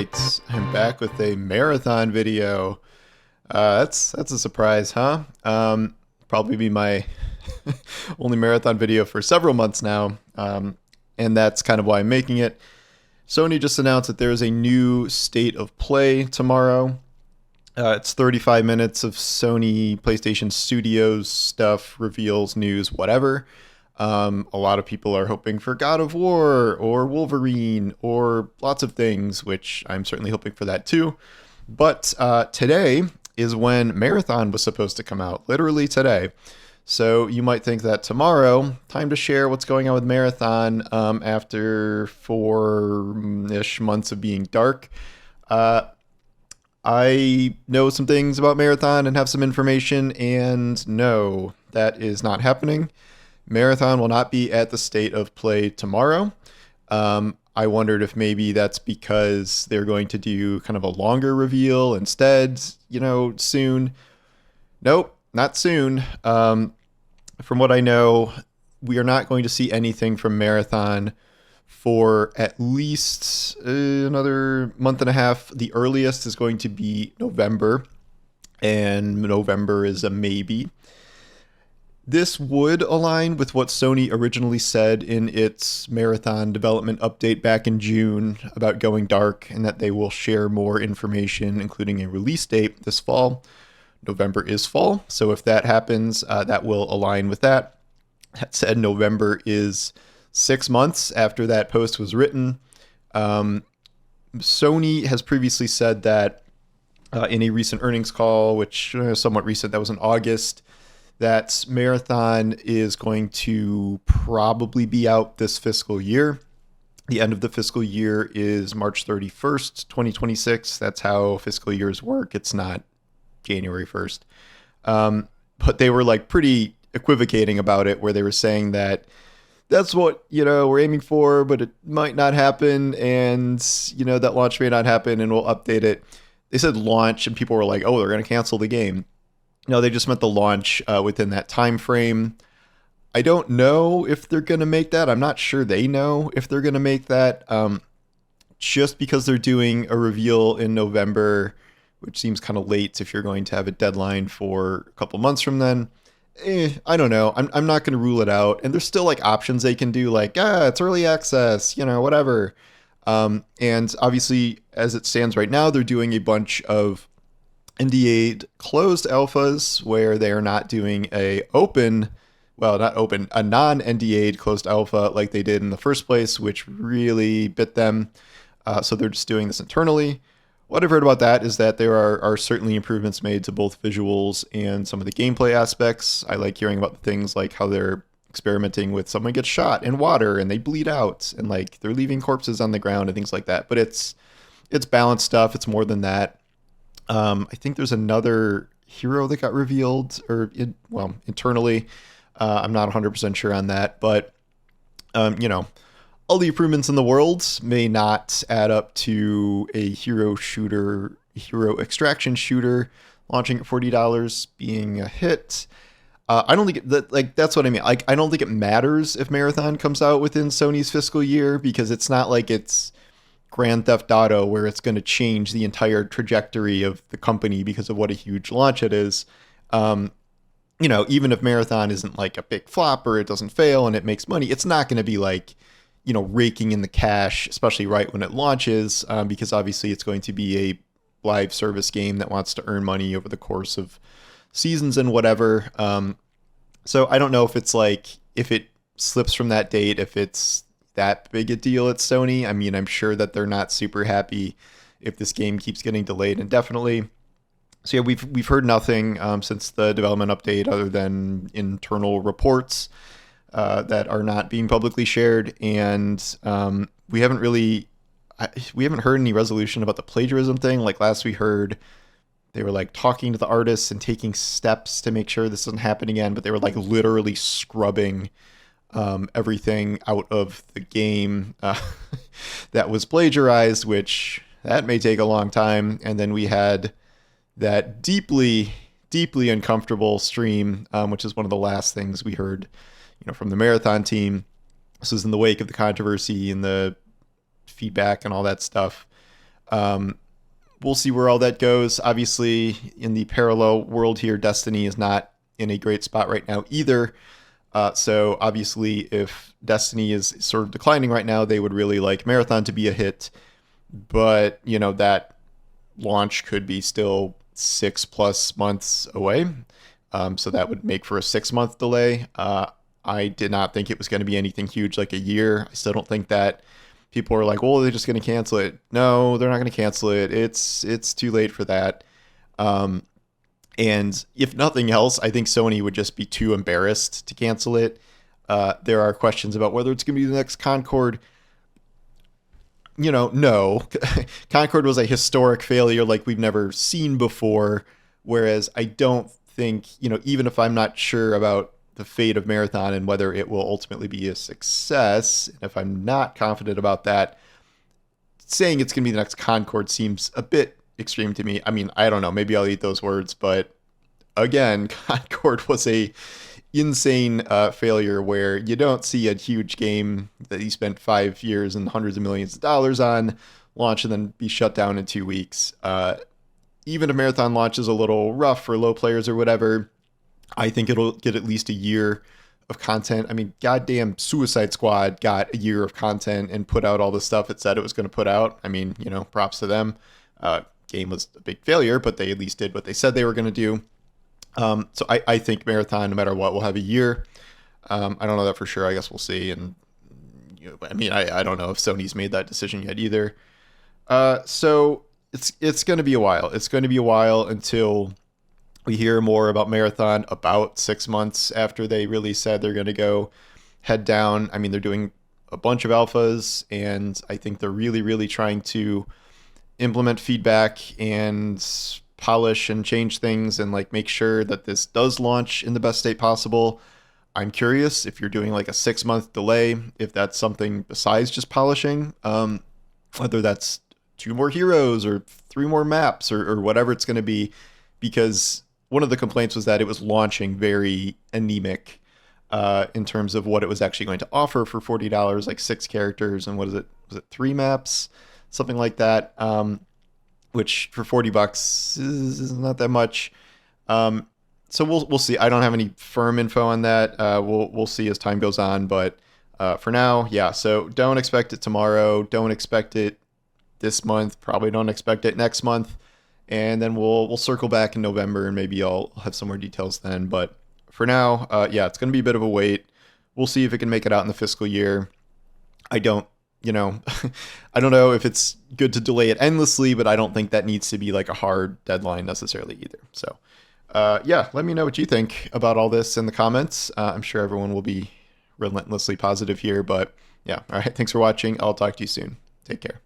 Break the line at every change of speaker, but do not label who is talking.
right, I'm back with a marathon video. That's a surprise, huh? Probably be my only marathon video for several months now, and that's kind of why I'm making it. Sony just announced that there is a new state of play tomorrow. It's 35 minutes of Sony PlayStation Studios stuff, reveals, news, whatever. A lot of people are hoping for God of War or Wolverine or lots of things, which I'm certainly hoping for that too. But today is when Marathon was supposed to come out, literally today. So you might think that tomorrow, time to share what's going on with Marathon after 4-ish months of being dark. I know some things about Marathon and have some information, and no, that is not happening. Marathon will not be at the state of play tomorrow. I wondered if maybe that's because they're going to do kind of a longer reveal instead, soon. Nope, not soon. From what I know, we are not going to see anything from Marathon for at least another month and a half. The earliest is going to be November, and November is a maybe. This would align with what Sony originally said in its Marathon development update back in June about going dark, and that they will share more information, including a release date this fall. November is fall, so if that happens, that will align with that. That said, November is 6 months after that post was written. Sony has previously said that in a recent earnings call, which is somewhat recent, that was in August, that Marathon is going to probably be out this fiscal year. The end of the fiscal year is March 31st, 2026. That's how fiscal years work. It's not January 1st. But they were pretty equivocating about it, where they were saying that that's what, we're aiming for, but it might not happen. And, that launch may not happen and we'll update it. They said launch and people were like, oh, they're going to cancel the game. No, they just meant the launch within that time frame. I don't know if they're going to make that. I'm not sure they know if they're going to make that. Just because they're doing a reveal in November, which seems kind of late if you're going to have a deadline for a couple months from then. I don't know. I'm not going to rule it out. And there's still options they can do, it's early access, whatever. And obviously, as it stands right now, they're doing a bunch of NDA closed alphas where they are not doing a non-NDA closed alpha like they did in the first place, which really bit them. So they're just doing this internally. What I've heard about that is that there are certainly improvements made to both visuals and some of the gameplay aspects. I like hearing about the things like how they're experimenting with someone gets shot in water and they bleed out, and they're leaving corpses on the ground and things like that. But it's balanced stuff. It's more than that. I think there's another hero that got revealed internally. I'm not 100% sure on that, but all the improvements in the world may not add up to a hero extraction shooter launching at $40 being a hit. I don't think that's what I mean. I don't think it matters if Marathon comes out within Sony's fiscal year, because it's not like it's Grand Theft Auto where it's going to change the entire trajectory of the company because of what a huge launch it is. Even if Marathon isn't a big flop or it doesn't fail and it makes money, it's not going to be raking in the cash, especially right when it launches, because obviously it's going to be a live service game that wants to earn money over the course of seasons and whatever. So I don't know if it's if it slips from that date, if it's that big a deal at Sony. I mean, I'm sure that they're not super happy if this game keeps getting delayed indefinitely. So yeah, we've heard nothing since the development update other than internal reports that are not being publicly shared, and we haven't heard any resolution about the plagiarism thing. Last we heard, they were talking to the artists and taking steps to make sure this doesn't happen again, but they were literally scrubbing everything out of the game that was plagiarized, which that may take a long time. And then we had that deeply uncomfortable stream, which is one of the last things we heard from the Marathon team. This was in the wake of the controversy and the feedback and all that stuff. We'll see where all that goes. Obviously, in the parallel world here, Destiny is not in a great spot right now either. So obviously, if Destiny is sort of declining right now, they would really like Marathon to be a hit. But, that launch could be still 6+ months away. So that would make for a 6-month delay. I did not think it was going to be anything huge like a year. I still don't think that people are like, well, they're just going to cancel it. No, they're not going to cancel it. It's too late for that. And if nothing else, I think Sony would just be too embarrassed to cancel it. There are questions about whether it's going to be the next Concord. No. Concord was a historic failure like we've never seen before. Whereas I don't think, even if I'm not sure about the fate of Marathon and whether it will ultimately be a success, and if I'm not confident about that, saying it's going to be the next Concord seems a bit extreme to me. I mean, I don't know. Maybe I'll eat those words, but again, Concord was a insane failure where you don't see a huge game that you spent 5 years and hundreds of millions of dollars on launch and then be shut down in 2 weeks. Even if Marathon launch is a little rough for low players or whatever, I think it'll get at least a year of content. I mean, goddamn Suicide Squad got a year of content and put out all the stuff it said it was going to put out. I mean, props to them. Game was a big failure, but they at least did what they said they were going to do. So I think Marathon, no matter what, will have a year. I don't know that for sure. I guess we'll see. And I don't know if Sony's made that decision yet either. So it's going to be a while. It's going to be a while until we hear more about Marathon, about 6 months after they really said they're going to go head down. I mean, they're doing a bunch of alphas, and I think they're really, really trying to implement feedback and polish and change things and make sure that this does launch in the best state possible. I'm curious if you're doing a 6-month delay, if that's something besides just polishing, whether that's 2 more heroes or 3 more maps or whatever it's going to be, because one of the complaints was that it was launching very anemic in terms of what it was actually going to offer for $40, like 6 characters and what is it? Was it 3 maps? Something like that, which for $40 is not that much. So we'll see. I don't have any firm info on that. We'll see as time goes on, but for now, yeah. So don't expect it tomorrow. Don't expect it this month. Probably don't expect it next month. And then we'll circle back in November and maybe I'll have some more details then. But for now, yeah, it's going to be a bit of a wait. We'll see if it can make it out in the fiscal year. I don't I don't know if it's good to delay it endlessly, but I don't think that needs to be a hard deadline necessarily either. So, yeah, let me know what you think about all this in the comments. I'm sure everyone will be relentlessly positive here, but yeah. All right. Thanks for watching. I'll talk to you soon. Take care.